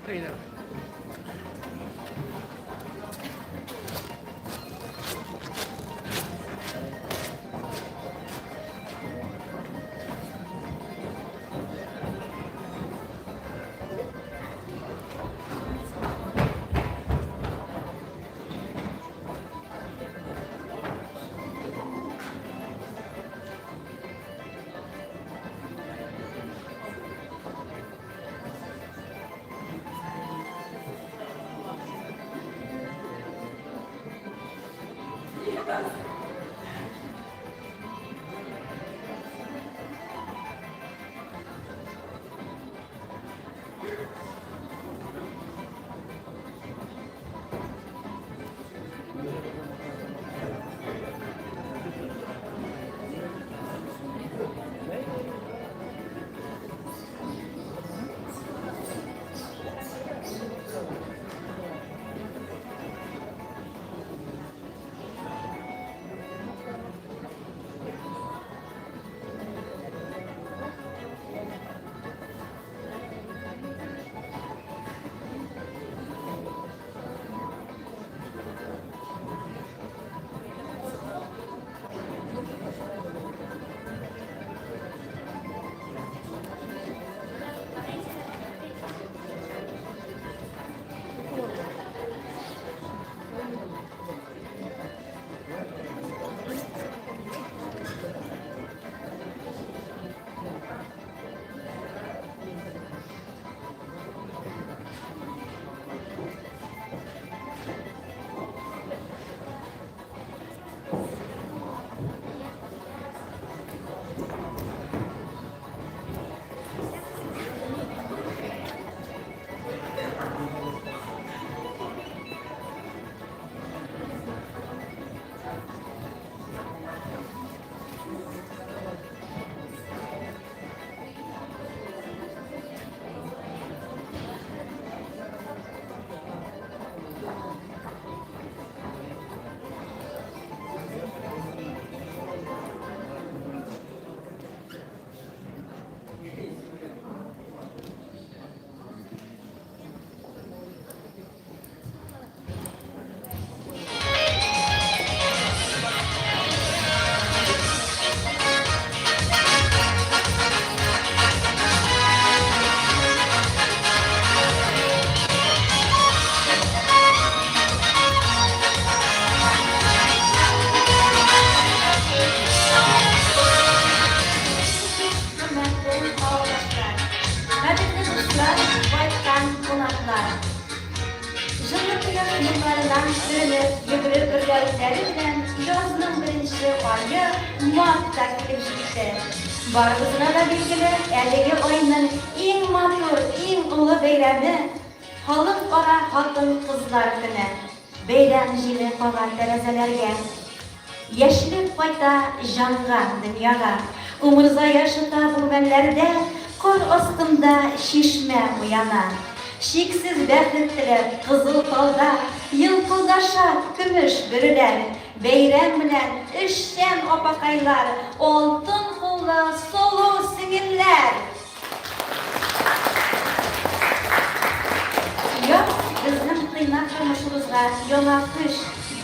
Aynen. Barımızına da bilgili, 50 oyunun en matur, en ulu beyremi, halın ara hatın kızlar günü. Beyrem jili falan derezelerge, yeşillik fayda janga, dünyaga, umurza yaşıta bu benlerde, kol ostunda şişme uyana. Şiksiz berkettiler kızıl kolda, yılkıldaşa kümüş bürüler, beyrem bilen işten opakaylar, oltun kulla solu singiller. Yok, bizim kıynak kırmışımızga yola kış,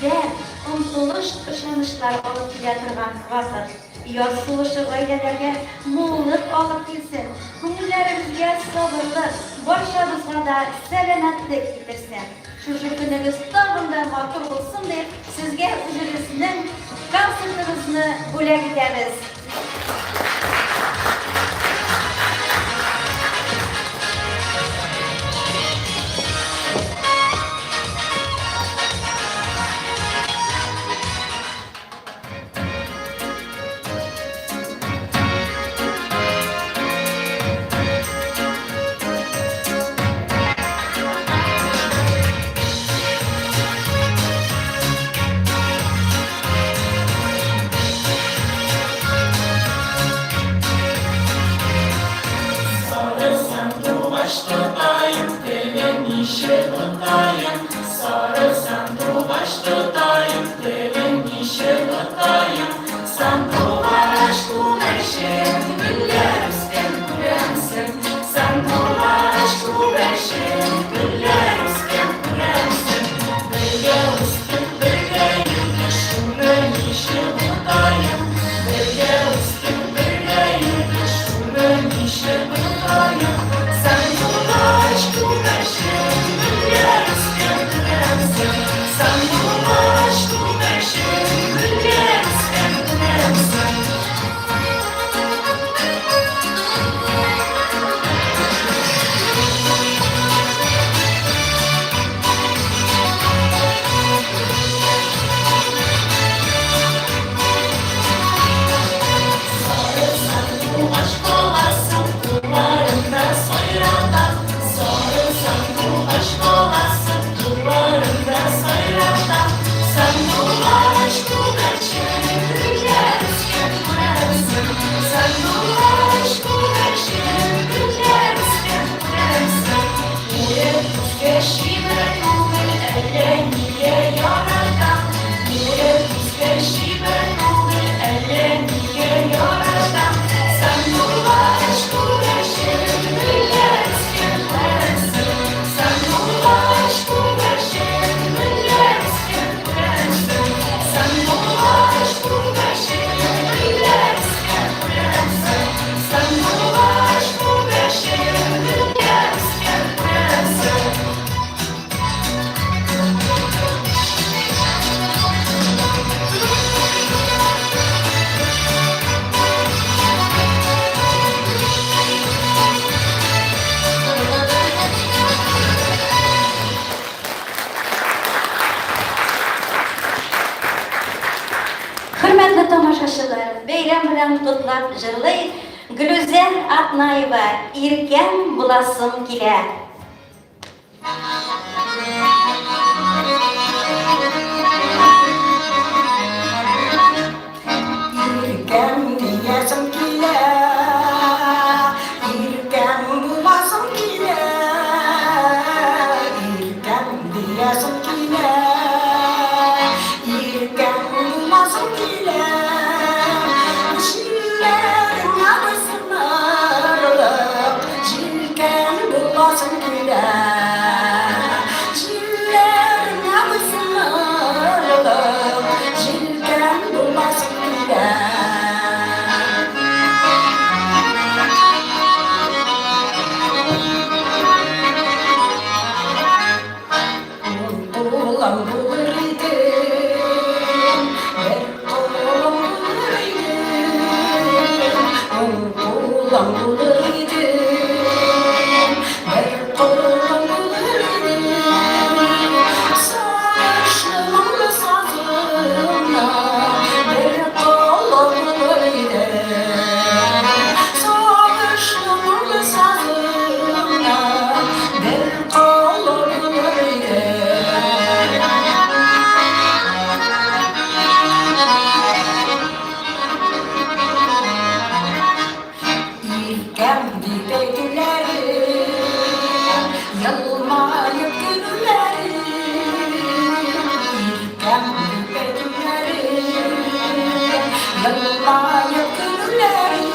dert, umtuluş kışlanışlar olup getirgan vasıt. Yosuluşu ailelerge muğluk olup gitsin, günlerimizge sabırlık, boşarızga da selametlik getirsin. Şu günümüz tağında matur olsun deyip sizge ücretinin konsertinizni bule gideriz. тамашачылар, бәйрәм белән котлап җырлый Гөлүзәр Атнаева, иркәм буласым килә. İrkem diyasım kile, irkem bulasım kile, irkem diyasım kile, irkem bulasım kile. Şillerin arasına arılıp, şilken bulasım kile. Şillerin arasına arılıp, şilken bulasım kile. Pulang bulur idim, bertolong bulur idim. Pulang bulur idim, bertolong bulur idim. Saçlarımı sazımla, bertolong bulur idim. Saçlarımı sazımla, bertolong bulur idim. İrkem dipeklerim, yılmayıp güllerim. İrkem dipeklerim, yılmayıp güllerim.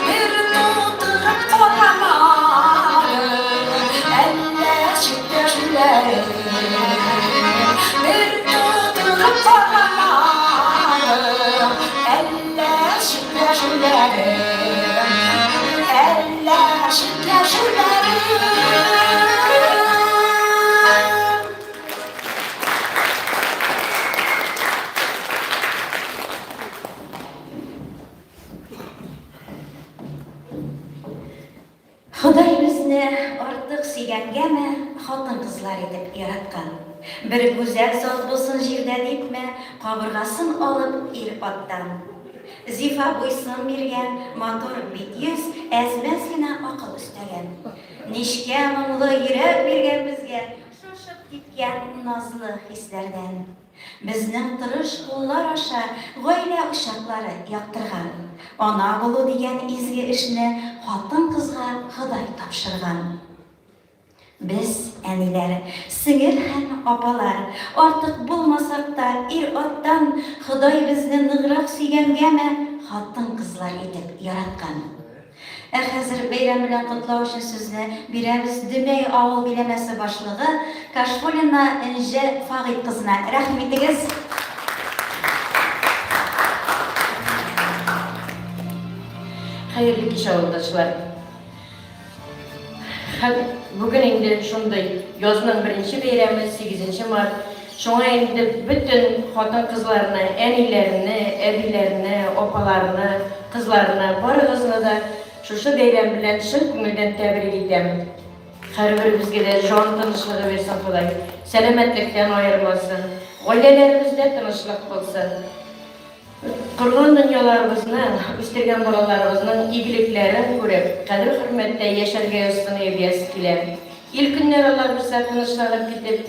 Bir tutup koramadım, elleşip gözlerim. Bir tutup koramadım, elleşip gözlerim. Elleşip gözlerim. Xuday bizni ortiq сөйгәнгәме, хатын-кызлар итеп яраткан. Бер гүзәл зат булсын җирдә дипме, кабыргасын алып ир аттан. Зифа буйсын биргән, матур бит йөз, әзмәс генә акыл өстәгән. Нишкә моңлы йөрәк биргән безгә, шашып киткән назлы хисләрдән. Безнең тырыш куллар аша гаилә ушаклары яктырган. Ана булу дигән изге эшне хатын-кызга Ходай тапшырган. Без, әниләр, сеңер һәм апалар, артык булмасак та ир аттан Ходай безне ныграк сөйгәнгәме, хатын-кызлар итеп яраткан. Хәзер бәйрәм белән котлау өчен сүзне бирәбез Дөмәй авыл биләмәсе башлыгы Кашфуллина Энҗе Фагыйд кызына. Рәхим итегез. Hayırlı kış avuldaşlar. Bugün indi şunday, yazının birinci beyremi 8 Mart. Şuna indi bütün hatan kızlarını, enilerini, ebilerini, opalarını, kızlarını, barıgızını da şu beyrem bilen şın kümülden tebrik edem. Her biribizge de can tanışlığı versin Xuday. Selametlikten ayırmasın. Oilelerimizde tanışlık olsun. Kurgan dünyalarımızın, üstürgen balalarımızın iyiliklerini görüp, kadir-hürmette yaşarga üstüne ebiyası kilem. İlk günler onlar bize tanışlanıp gidip,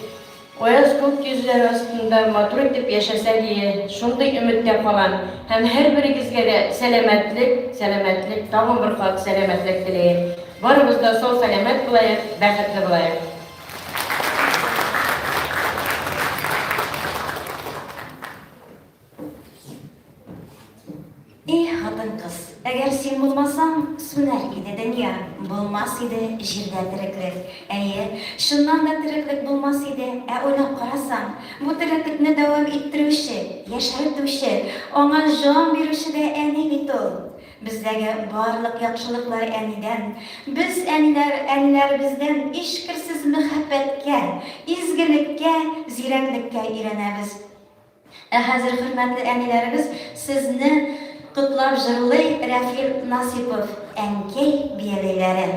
oyaz kök yüzler aslında matur edip yaşasa diye şunday ümitte falan, hem her birigizge de selametlik, tamam bir halk selametlik dileyim. Varımızda sol selamet bulayık, bəxtli bulayık. Хатын-кыз, әгәр син булмасаң, сүнәр иде дөнья, булмас иде җирдә тереклек. Әйе, шуннан да тереклек булмас иде, уйлап карасаң, бу тереклекне дәвам иттерүче, яшәртүче, аңа җан бирүче дә әни бит ул. Бездәге барлык яхшылыклар әнидән, без әниләр бездән ишкерсез мәхәббәткә, изгелеккә, зирәклеккә өйрәнәбез. Хәзер хөрмәтле әниләребез, сезне котлап җырлый Рәфил Насипов, әнкәй бияләйләре.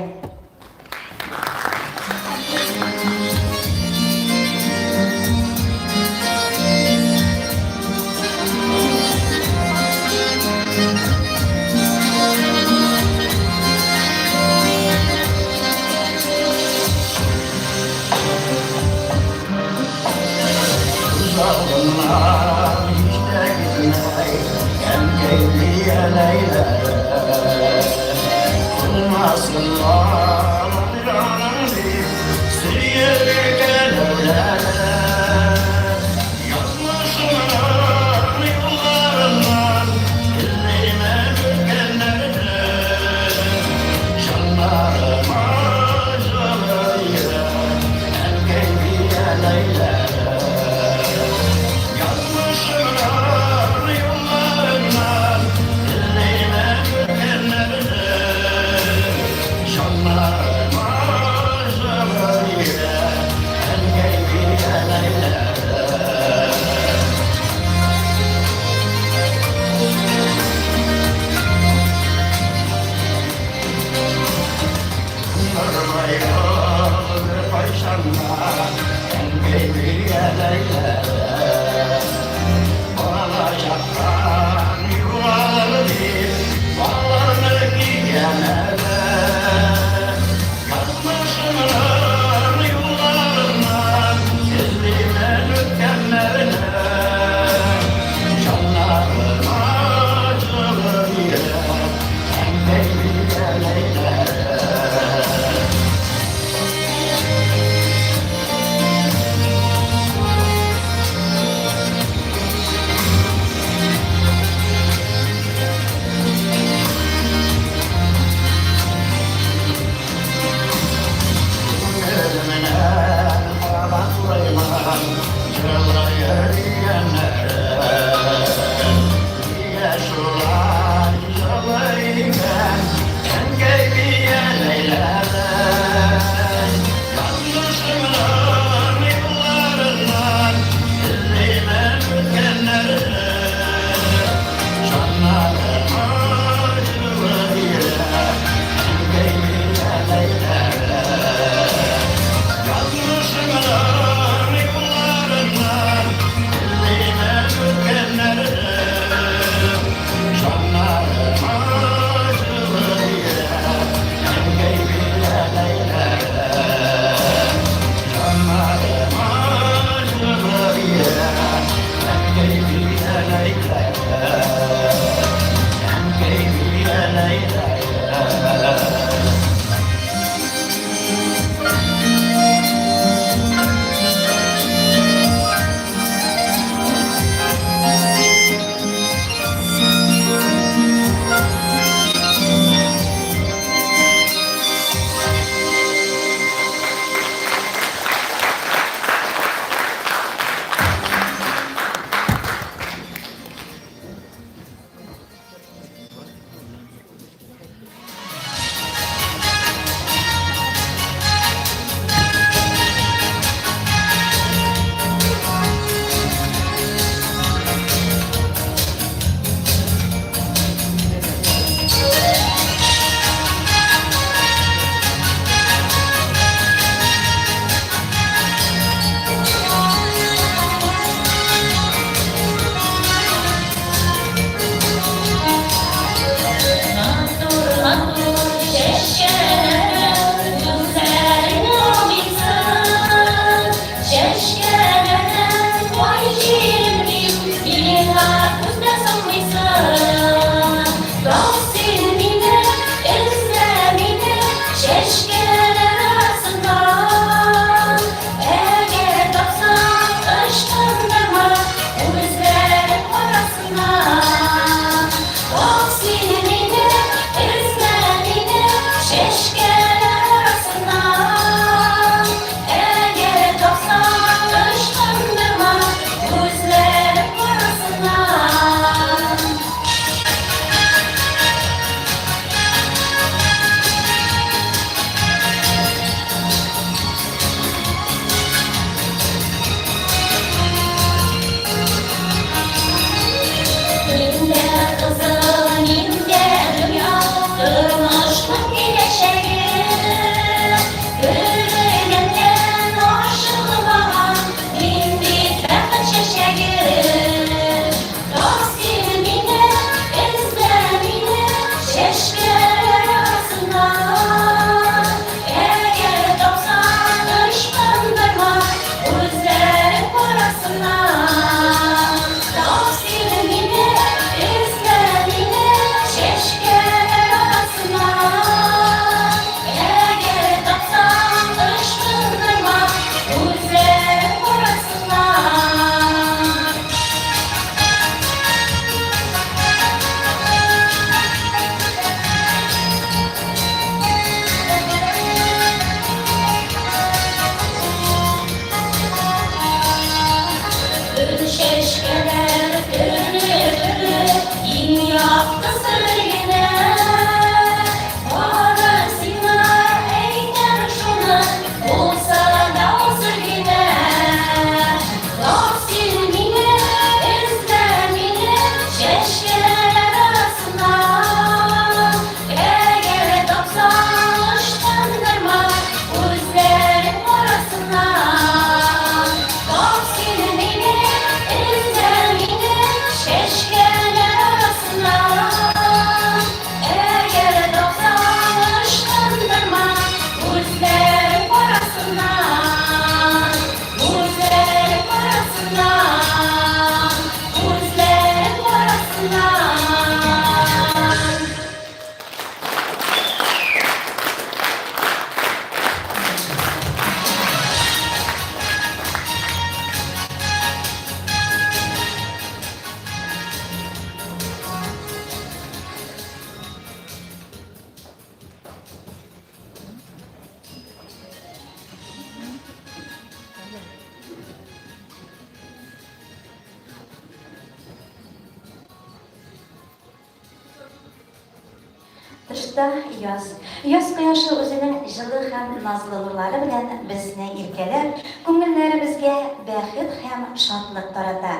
Tırışta yaz. Yaz koyaşı özünün жылы һәм назлы нурлары белән безне иркәләр, күңелләребезгә бәхет һәм шатлык тарата.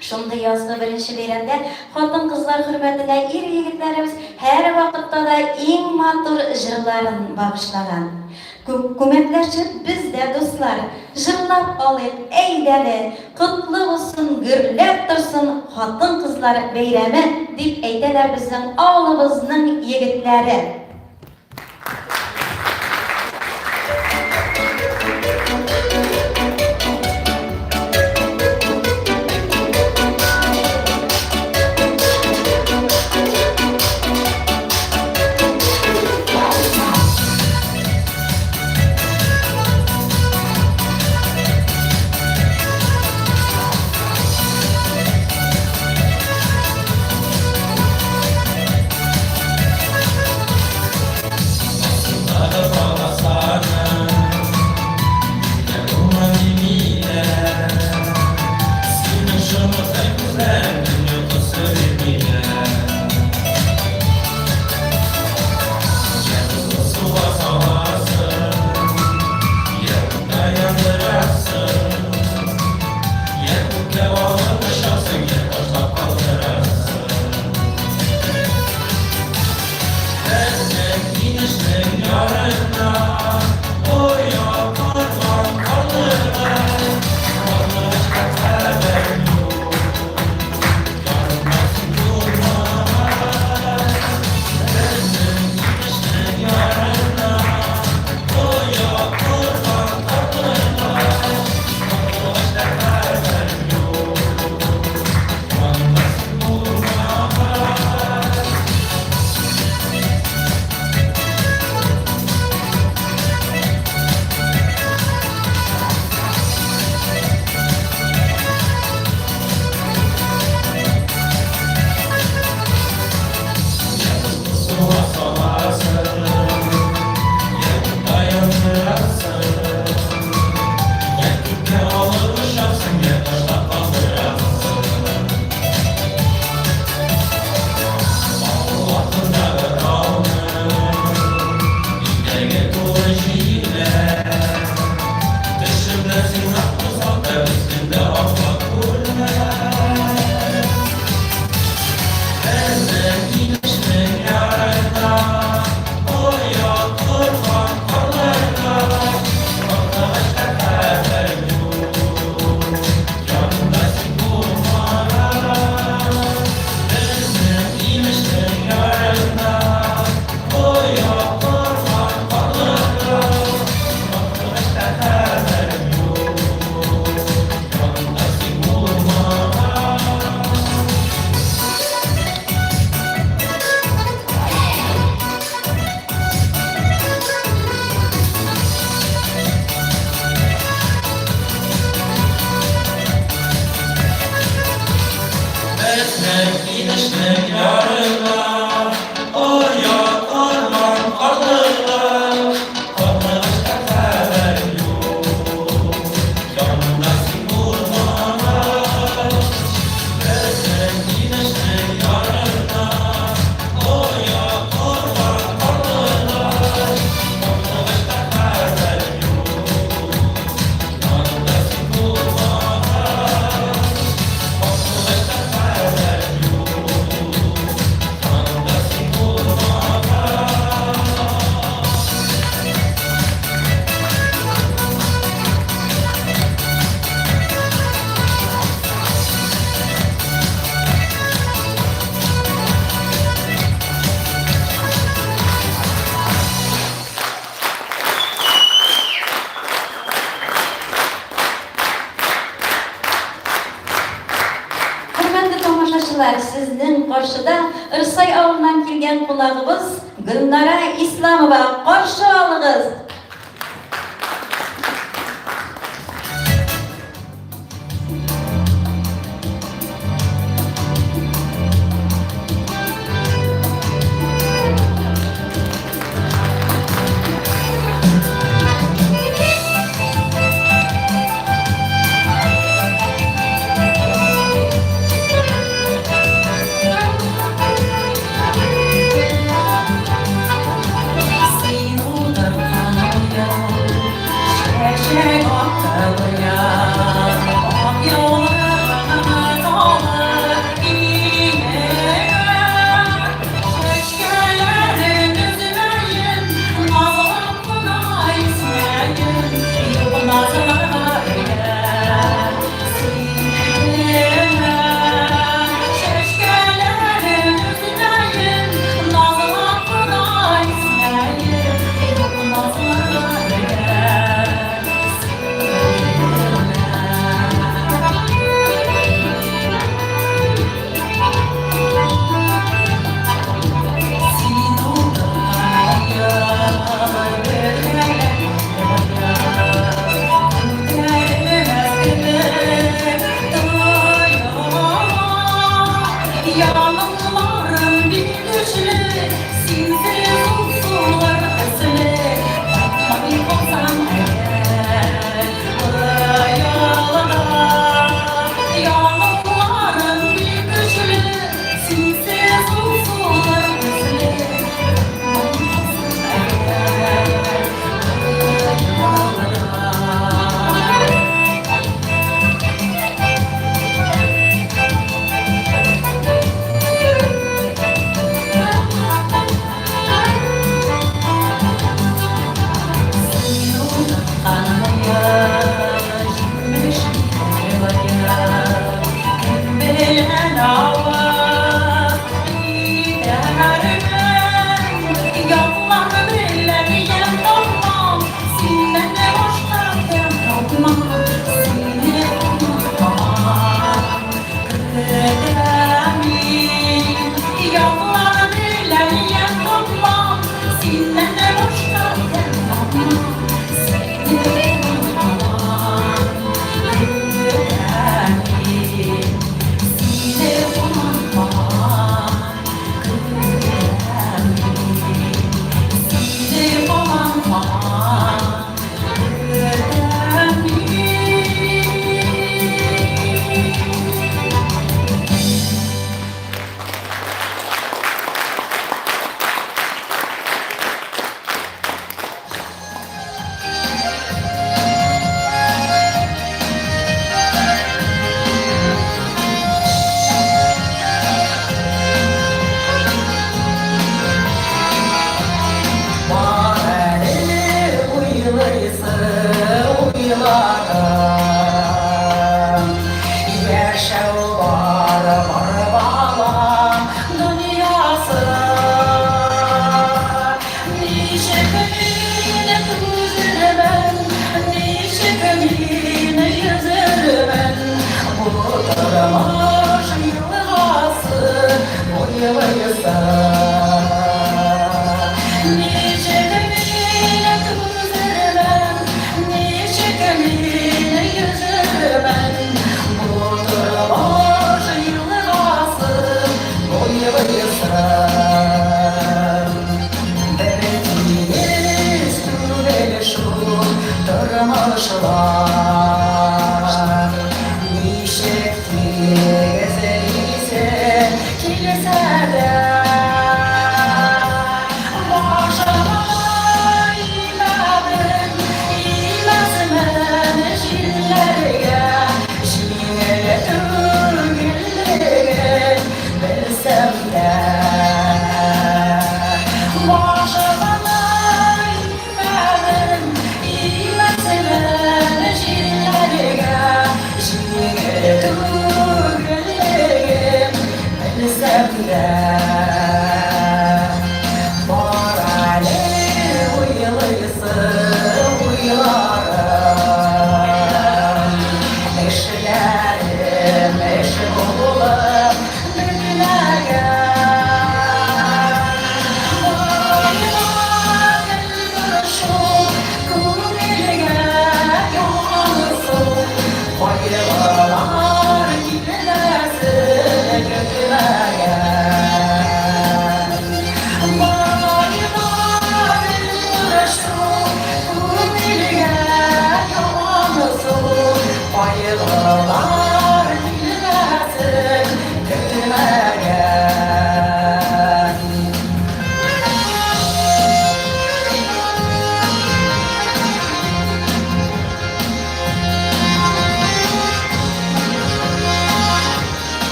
Шундый язгы беренче бәйрәмдә хатын-кызлар хөрмәтенә ир-егетләребез һәр вакытта да иң матур җырларын багышлаган. Күмәкләшеп без дә дуслар, җырлап алыйк, әйдәле, котлы булсын, гөрләп торсын хатын-кызлар бәйрәме дип әйтәләр безнең авылыбызның егетләре. Sizning qarshida Irsay avlidan kelgan qulog'imiz Gulnora Islomova qarshi oling'iz.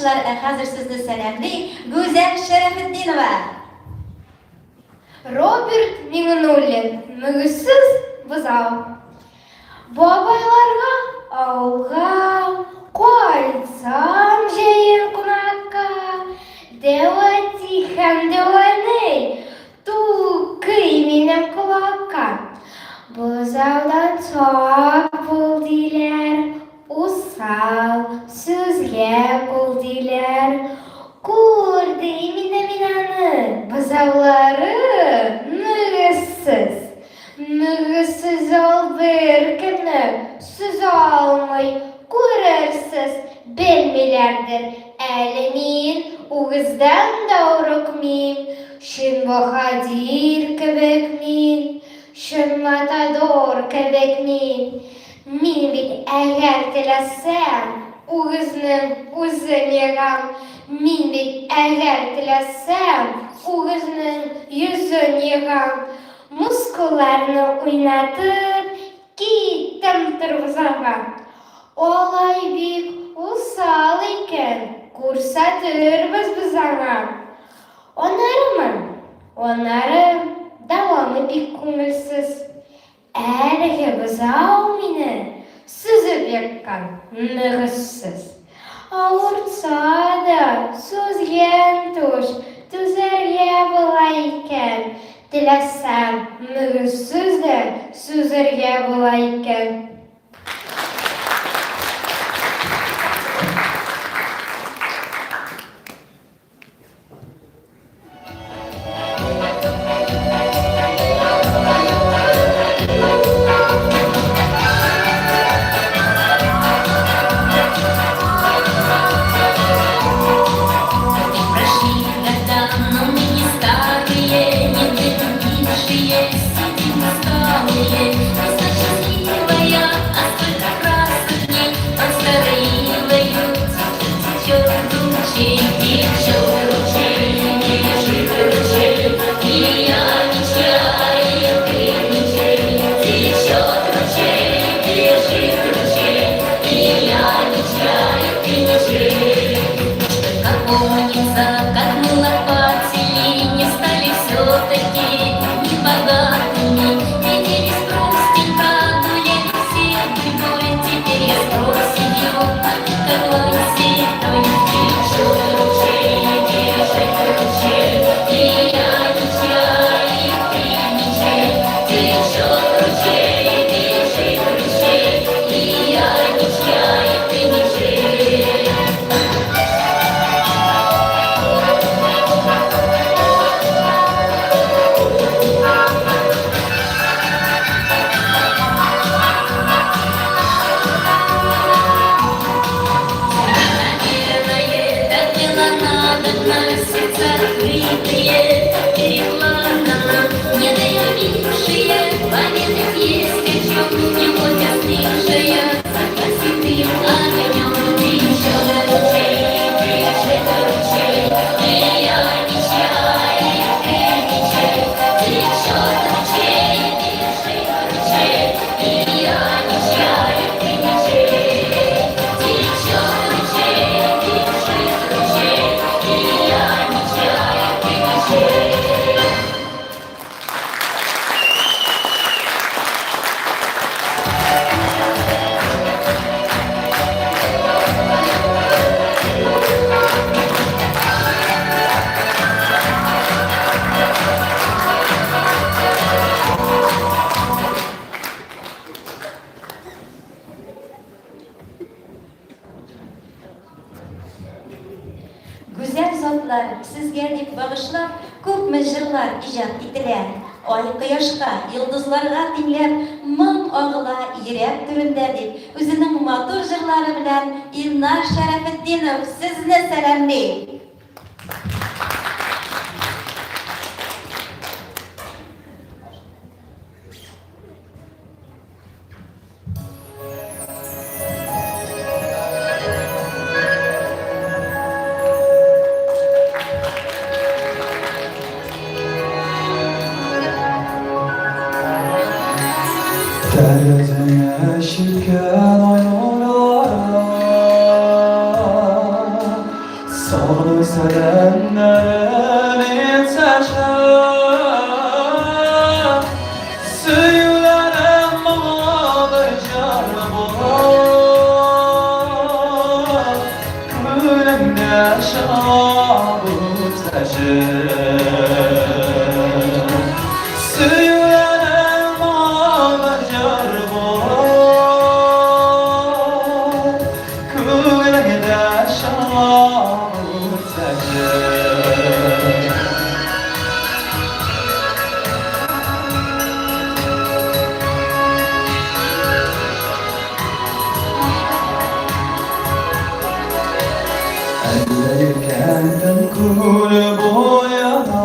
alkışlar hazır sizni selamli Güzel Şerefettinova. Роберт Миңнуллин, Мүгізсіз бұзау. Бабайларға ауылға, қойсам жайын қунаққа, деуа тихан деуаны, тұқый менің құлаққа. Бұзаудан соқ бұл дейлер, ұсал сөзге бұл дейлер. Көрді минаны бұзаулары мүгізсіз. Мүгізсіз ол бір күні сөз алмай көрерсіз. Білмелердір әлі мен ұғыздан даурық мен. Шын бахадир кебек мен, шын матадор кебек мен. Мен бит әгер тілесем, ұғызның өзін еғам. Мен бит әгер тілесем, ұғызның yüzün еғам. Мускуларны ойнатып, киттім тұрғызаға. Олай бик ұсал екен, көрсәтірбіз біз аңа. Онары давамы бик көңілсіз. Әлгі бұзау мені сүзіп екқан мүгізсіз. Ауыртса да сөзген тұш, түзерге бола екен. Тілесем мүгізсізді сүзерге бола екен. Güzel zatlar sizge dep bağışlap, köpme jırlar ijat etilen. Ay quyoshqa, yulduzlarga tinglab, ming og'ila yirak turunda deb o'zining motor jırlari bilan Elnar Sharafetdinov sizni salomlaydi. Şirken oyunlara Sağlı serenlerin saçlar Söylerim bana car bular Gülümde şabut saçır Söylerim bana car bular Gülümde şabut saçır Elleri kendim kulü boyana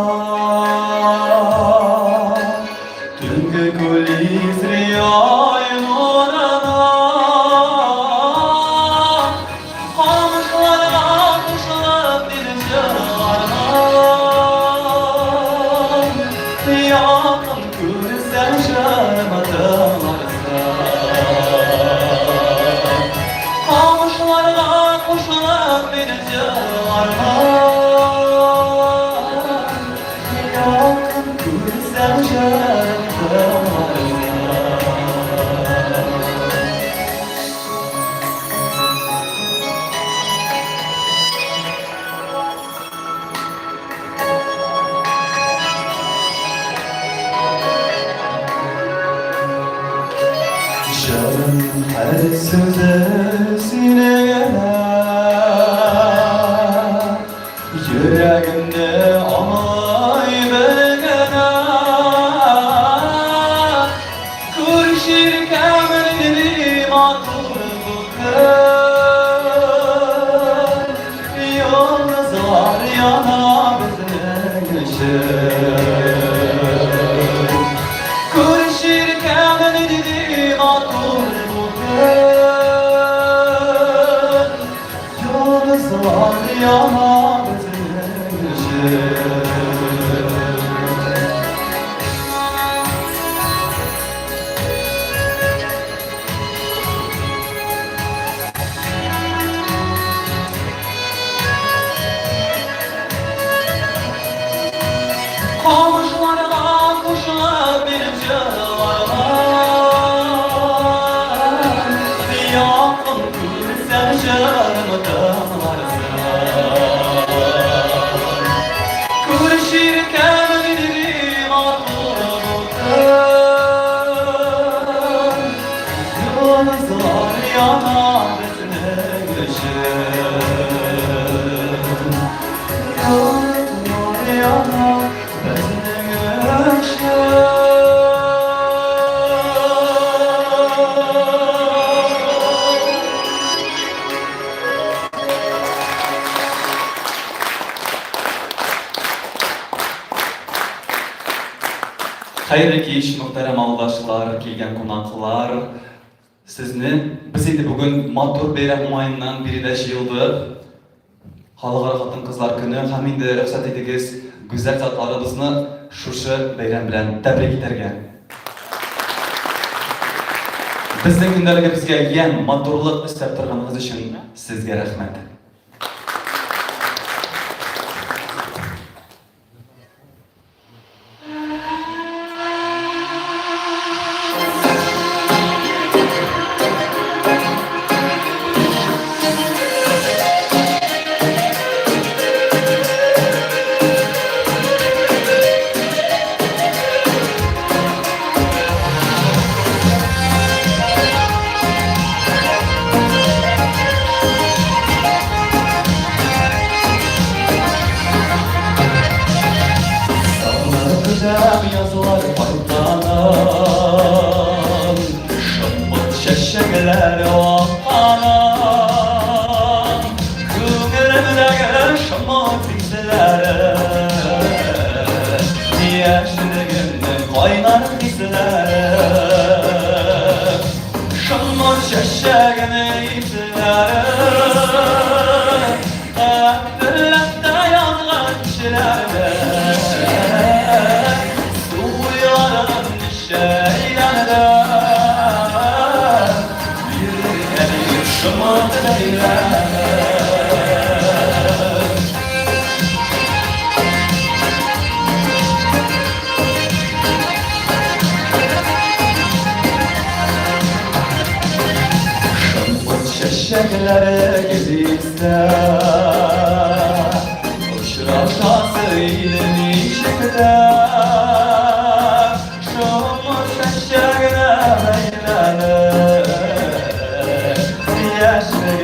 Tüngü kulis riyay morana Kamışlara kuşlar bir canana Yakın külsen şarmadan varsa Kamışlara kuşlar bir canana Yakın külsen şarmadan varsa Canım her söze sine geler Yüreğimde ay belgeler Kurşirken dilim atır bu kır Yalnızlar yana bize geçer Kurşirken dilim atır bu kır Yalnızlar yana bize geçer Kamışlara kuşlar bir canlar Yakın külsen şarmadan varsa Kurşirken dilim atır bu kır Yalnızlar yana bezine geçer Yalnızlar yana bezine Hayırlı kech, muhterem aldaşlar, kelgen konaklar. Sizni biz endi bugun matur bayram ayından birida yıldı. Xalqaro xotin-qizlar kuni ham endi ruxsat etingiz go'zal zotlarimizni shu bayram bilan tabrik etarkan. Bizning kundaligi bizga yan maturlik istab turganingiz uchun sizga rahmat. Yazılar paylanan Şımbık şeşekler vaktanan Kıgırımdaki şımbık hisleri Yaşlığımda kaynar hisleri Şımbık şeşekler hisleri Abdüllet'te yazgan kişilerde şekerlere gezikse Uçraşası ilini şekde Şomur şeşeğine beylene Yaşlı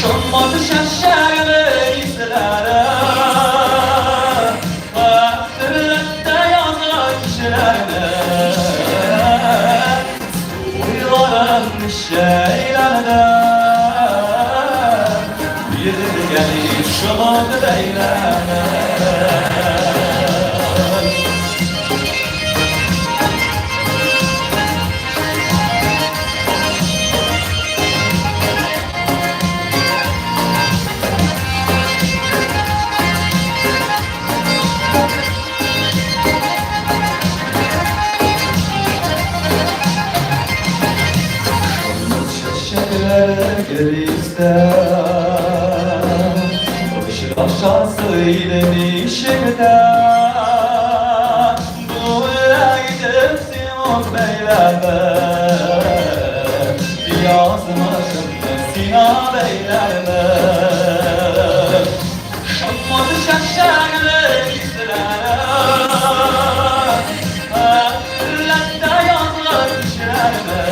Şomur şeşeğine izlere Baktırlıkta yazan kişilerine Uyuların şeylerine Bir gelip şumadı beylene Gerizde Işık aşağısı ileni şekde Duyla gidip Simon beylerle Yazmışım Sina beylerle Şammadı şaşağını izlere Akırlakta yazlar kişilerle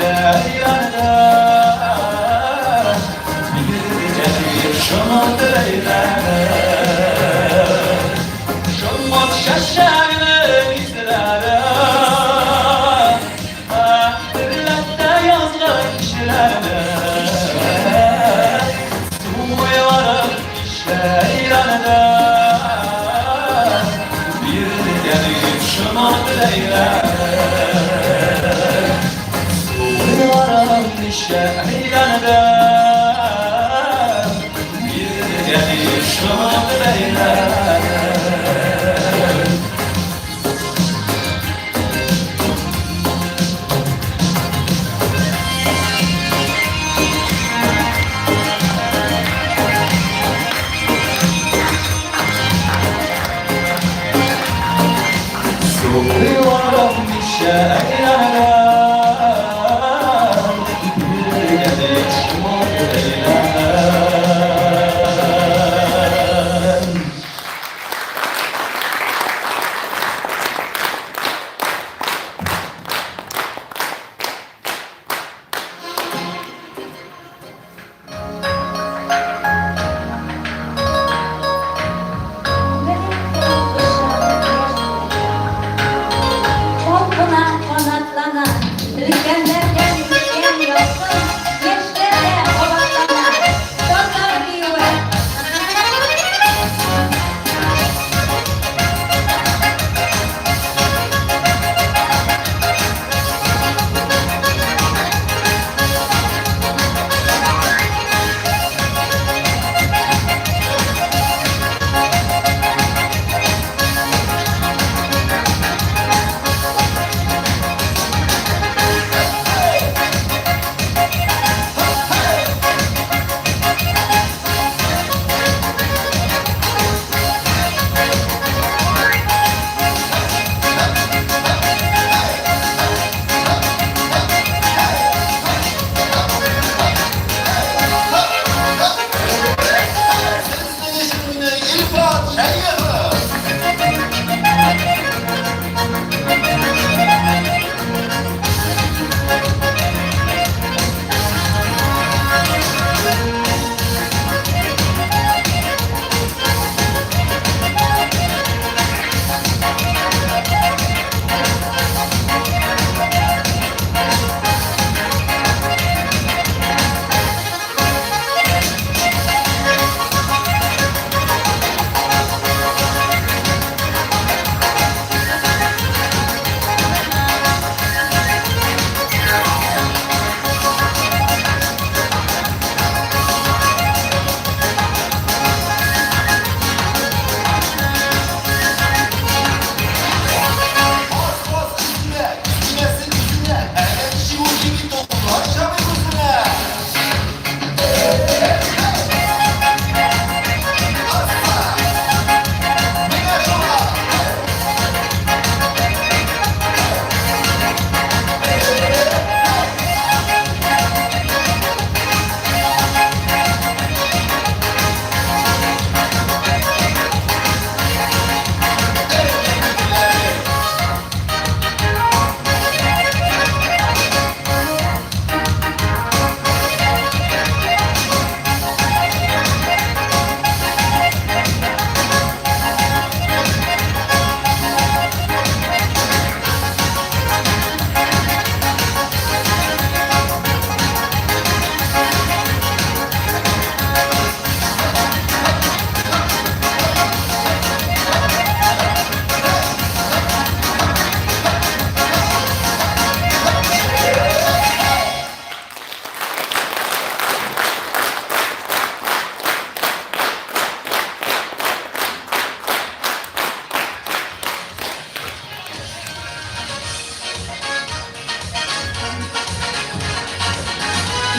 Şeylerde Bir gelir şumadı beylere Şumad şaşağını izlere Ahirlette yazlar kişilerle Suyarım şeylerde Bir gelir şumadı beylere Şehirlerde bir gelir şumadı beylere Sokuyorum şehirlerde Korkuna kanatlanan ülkenlerden ülken yapsın Gençlere ovaklanan Sazlar diyor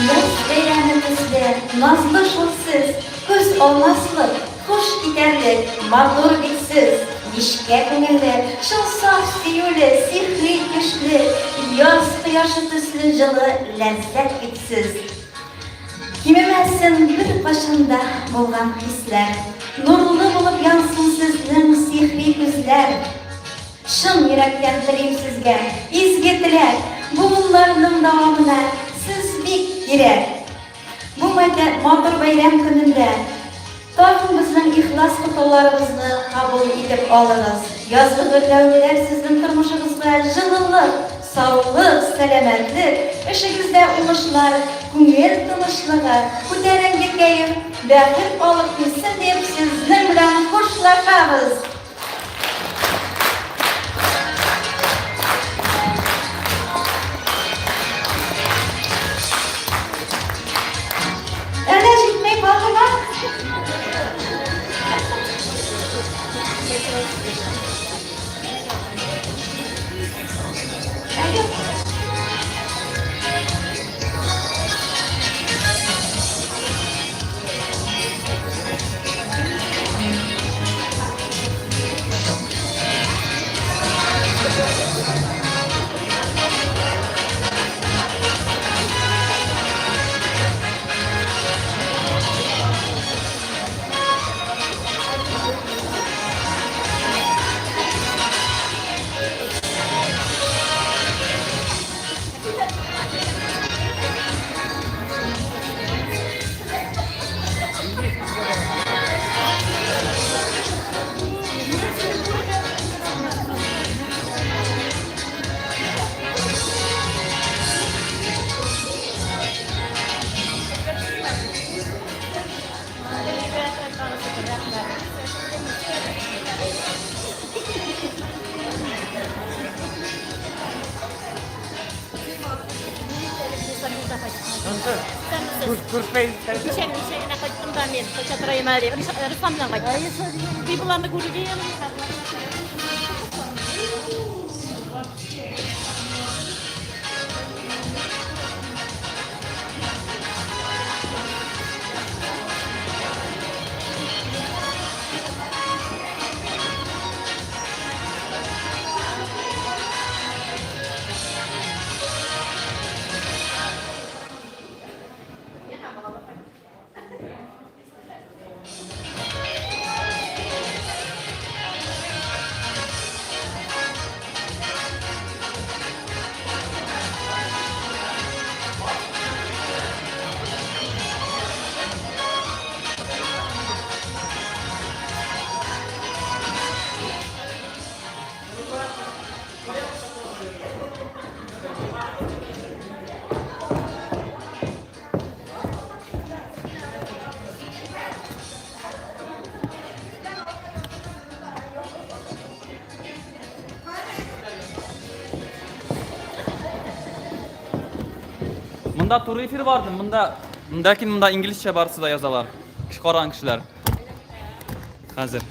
Yaz beyranimizde nazlı şolsiz, göz olmaslık, hoş giderlik, mağdur bitsiz. Nişke köngüllü, şol saf siyuli, sihri güçlü, yaz kıyaşı tüslü жылы, lezzet bitsiz. Kimemezsin bir başında bolgan hisler, nurlu bulup yansın sizin sihri gözler. Şın yürekten dileyim sizge, izge dilek, buğunlarının davamına siz bik girek. Bu matur bayram gününde, tağın bizden ihlas kutularımızı kabul edip alınız. Yazgı güllerler sizin turmuşunuzda жылылық, sağlık, selametlik, işinizde ulaşlar, көңіл тынычлыгы, күтәренге кәйф, бәхет алып килсен дип сезнең белән хушлашабыз. Әле җитмәй калдыга. Kişen kaçtım da men çatırayım ali. Rıfamdan kaçtım. Bir bulandı gurur diye. Mında tur efir vardı. Mında İngilizce barısı da yazalar. Çıkaran kişiler. Hazır.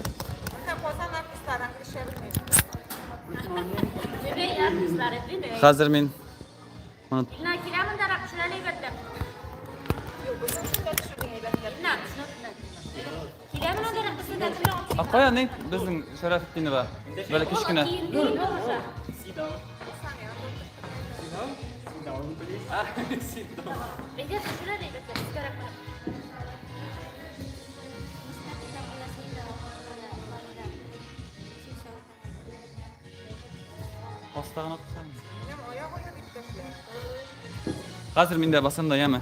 Hazır men. Aqoya ne bizning Şerafettin'i var. Böyle kichkina. Postağını okusana. Hazır mende basın da yeme.